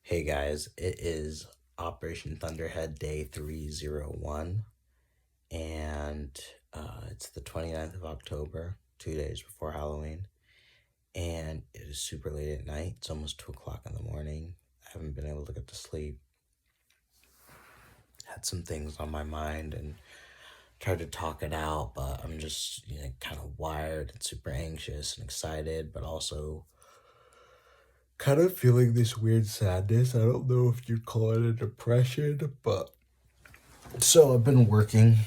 Hey guys, it is Operation Thunderhead Day 301, and it's the 29th of October, 2 days before Halloween, and it is super late at night. It's almost 2 o'clock in the morning. I haven't been able to get to sleep. Had some things on my mind and tried to talk it out, but I'm just, kind of wired and super anxious and excited, but also kind of feeling this weird sadness. I don't know if you'd call it a depression, but so I've been working.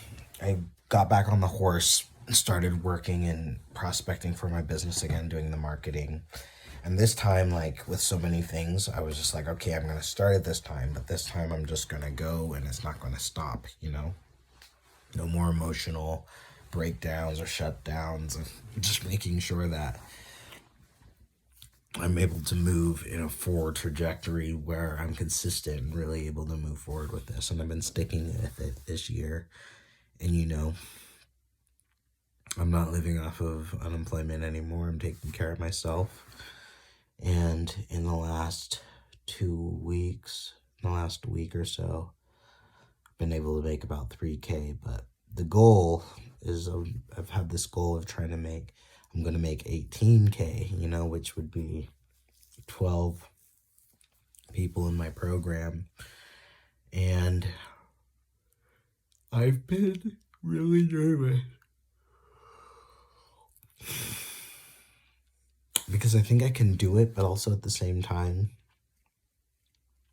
I got back on the horse and started working and prospecting for my business again, doing the marketing. And this time, like with so many things, I was just like, okay, I'm going to start it this time, but this time I'm just going to go and it's not going to stop, No more emotional breakdowns or shutdowns. And just making sure that I'm able to move in a forward trajectory where I'm consistent and really able to move forward with this. And I've been sticking with it this year. And I'm not living off of unemployment anymore. I'm taking care of myself. And in the last 2 weeks, in the last week or so, I've been able to make about 3K. But the goal is I've had this goal of I'm going to make 18K, which would be 12 people in my program. And I've been really nervous because I think I can do it, but also at the same time,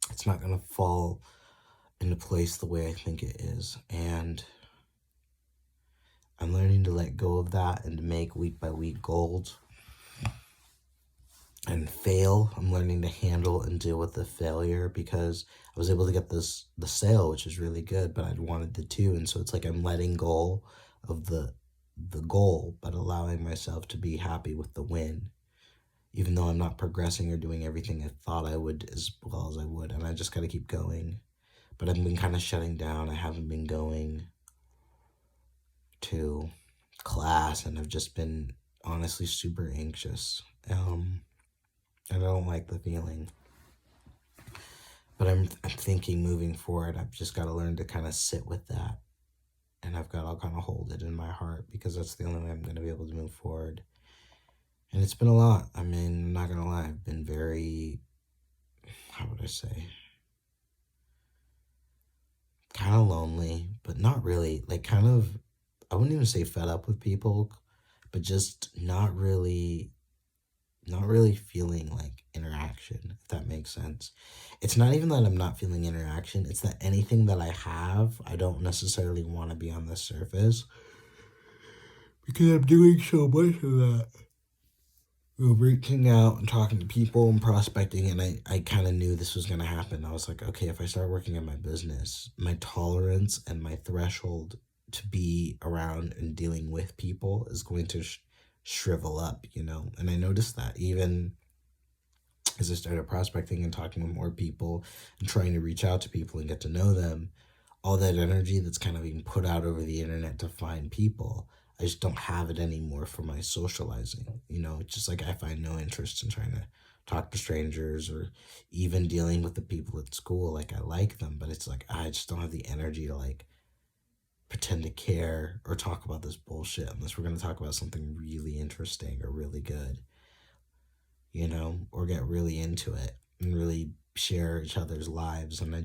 it's not going to fall into place the way I think it is. And I'm learning to let go of that and to make week by week goals and fail. I'm learning to handle and deal with the failure because I was able to get the sale, which is really good, but I'd wanted the two. And so it's like I'm letting go of the goal, but allowing myself to be happy with the win, even though I'm not progressing or doing everything I thought I would as well as I would. And I just got to keep going. But I've been kind of shutting down. I haven't been going to class, and I've just been honestly super anxious. And I don't like the feeling. But I'm thinking moving forward, I've just got to learn to kind of sit with that. And I've got to kind of hold it in my heart because that's the only way I'm going to be able to move forward. And it's been a lot. I mean, I'm not going to lie. I've been very, how would I say, kind of lonely, but not really. Like, kind of, I wouldn't even say fed up with people, but just not really feeling like interaction, if that makes sense. It's not even that I'm not feeling interaction, it's that anything that I have, I don't necessarily want to be on the surface because I'm doing so much of that. Reaching out and talking to people and prospecting, and I kind of knew this was going to happen. I was like, okay, if I start working on my business, my tolerance and my threshold to be around and dealing with people is going to shrivel up, And I noticed that even as I started prospecting and talking with more people and trying to reach out to people and get to know them, all that energy that's kind of being put out over the internet to find people, I just don't have it anymore for my socializing. It's just like I find no interest in trying to talk to strangers or even dealing with the people at school. Like I like them, but it's like I just don't have the energy to like pretend to care or talk about this bullshit unless we're going to talk about something really interesting or really good, or get really into it and really share each other's lives. And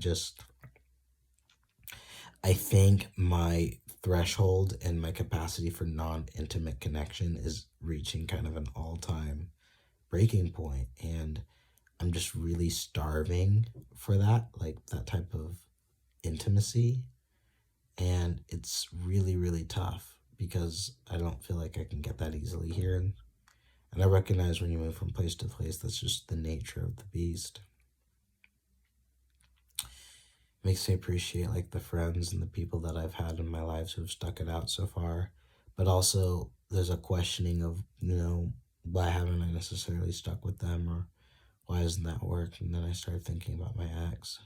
I think my threshold and my capacity for non-intimate connection is reaching kind of an all-time breaking point, and I'm just really starving for that, like that type of intimacy. And it's really, really tough because I don't feel like I can get that easily here. And I recognize when you move from place to place, that's just the nature of the beast. Makes me appreciate like the friends and the people that I've had in my lives who have stuck it out so far. But also there's a questioning of, why haven't I necessarily stuck with them, or why hasn't that worked? And then I started thinking about my ex.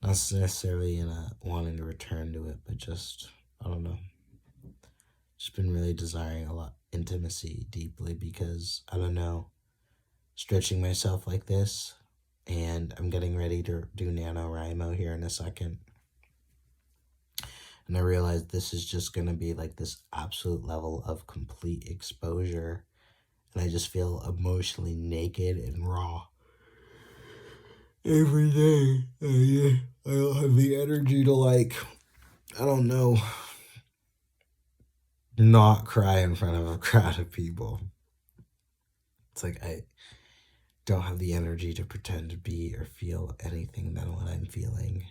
Not necessarily in a wanting to return to it, but just, I don't know. Just been really desiring a lot intimacy deeply because, I don't know, stretching myself like this and I'm getting ready to do NaNoWriMo here in a second. And I realized this is just going to be like this absolute level of complete exposure. And I just feel emotionally naked and raw every day. I don't have the energy to, like, I don't know, not cry in front of a crowd of people. It's like I don't have the energy to pretend to be or feel anything than what I'm feeling.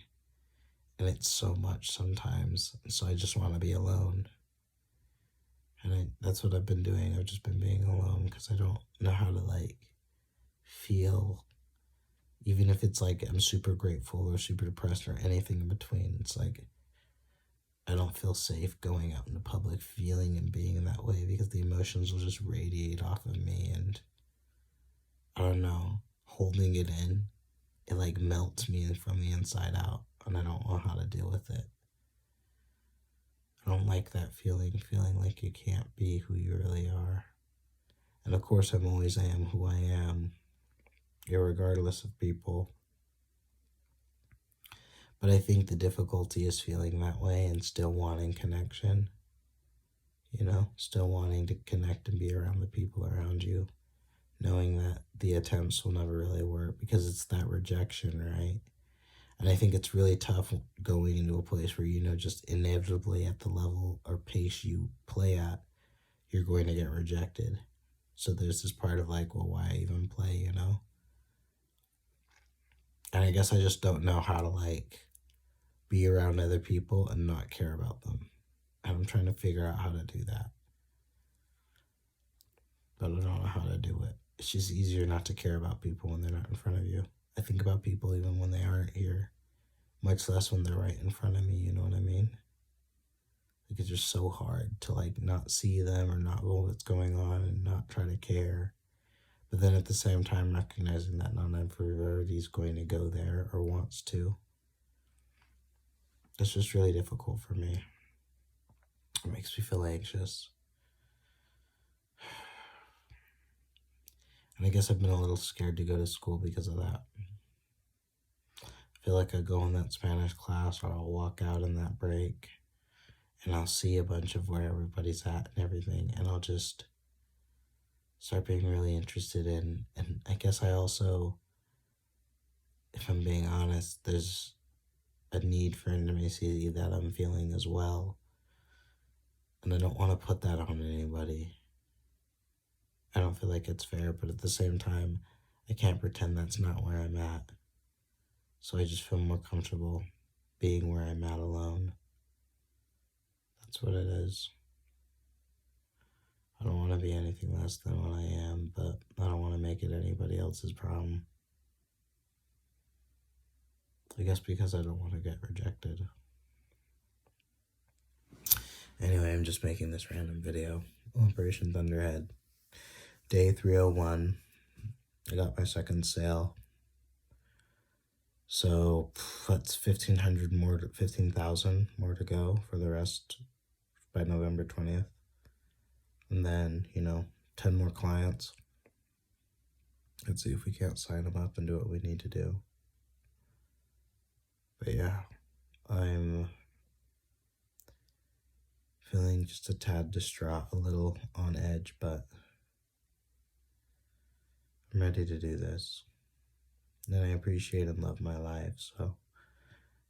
And it's so much sometimes. So I just want to be alone. And that's what I've been doing. I've just been being alone because I don't know how to, like, feel. Even if it's like I'm super grateful or super depressed or anything in between. It's like I don't feel safe going out into public feeling and being in that way because the emotions will just radiate off of me, and I don't know, holding it in, it like melts me from the inside out, and I don't know how to deal with it. I don't like that feeling like you can't be who you really are. And of course, I am who I am, irregardless of people. But I think the difficulty is feeling that way and still wanting connection. You know, still wanting to connect and be around the people around you, knowing that the attempts will never really work because it's that rejection, right? And I think it's really tough going into a place where you know just inevitably at the level or pace you play at, you're going to get rejected. So there's this part of like, well, why even play, you know? And I guess I just don't know how to, like, be around other people and not care about them. And I'm trying to figure out how to do that. But I don't know how to do it. It's just easier not to care about people when they're not in front of you. I think about people even when they aren't here, much less when they're right in front of me, you know what I mean? Like, it's just so hard to, like, not see them or not know what's going on and not try to care. But then at the same time, recognizing that not everybody's going to go there or wants to. It's just really difficult for me. It makes me feel anxious. And I guess I've been a little scared to go to school because of that. I feel like I go in that Spanish class or I'll walk out in that break and I'll see a bunch of where everybody's at and everything, and I'll just start being really interested in. And I guess I also, if I'm being honest, there's a need for intimacy that I'm feeling as well. And I don't want to put that on anybody. I don't feel like it's fair, but at the same time, I can't pretend that's not where I'm at. So I just feel more comfortable being where I'm at alone. That's what it is. I don't want to be anything less than what I am, but I don't want to make it anybody else's problem. I guess because I don't want to get rejected. Anyway, I'm just making this random video. Operation ThunderHead. Day 301. I got my second sale. So that's 1,500 more, 15,000 more to go for the rest by November 20th. And then, 10 more clients. Let's see if we can't sign them up and do what we need to do. But yeah, I'm feeling just a tad distraught, a little on edge, but I'm ready to do this. And I appreciate and love my life, so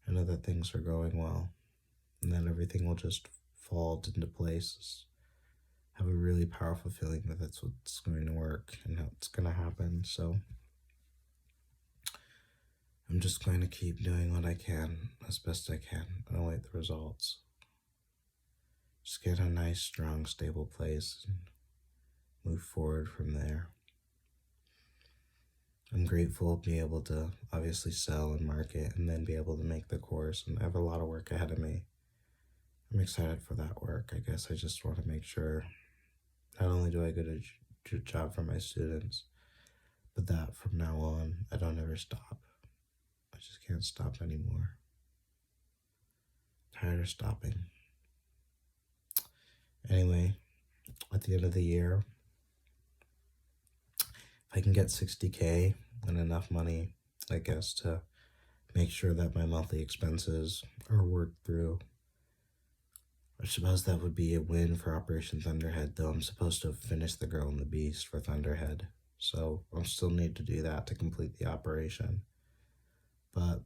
I know that things are going well and that everything will just fall into place. I have a really powerful feeling that that's what's going to work and how it's going to happen. So I'm just going to keep doing what I can as best I can and await the results. Just get a nice, strong, stable place and move forward from there. I'm grateful to be able to obviously sell and market and then be able to make the course, and I have a lot of work ahead of me. I'm excited for that work. I guess I just want to make sure not only do I get a good job for my students, but that from now on, I don't ever stop. I just can't stop anymore. Tired of stopping. Anyway, at the end of the year, if I can get 60K and enough money I guess, to make sure that my monthly expenses are worked through. I suppose that would be a win for Operation Thunderhead, though I'm supposed to finish The Girl and the Beast for Thunderhead. So I'll still need to do that to complete the operation. But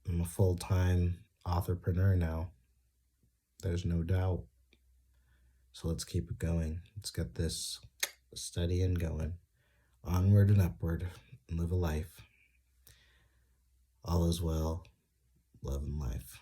I'm a full-time authorpreneur now. There's no doubt. So let's keep it going. Let's get this steady and going. Onward and upward and live a life. All is well. Love and life.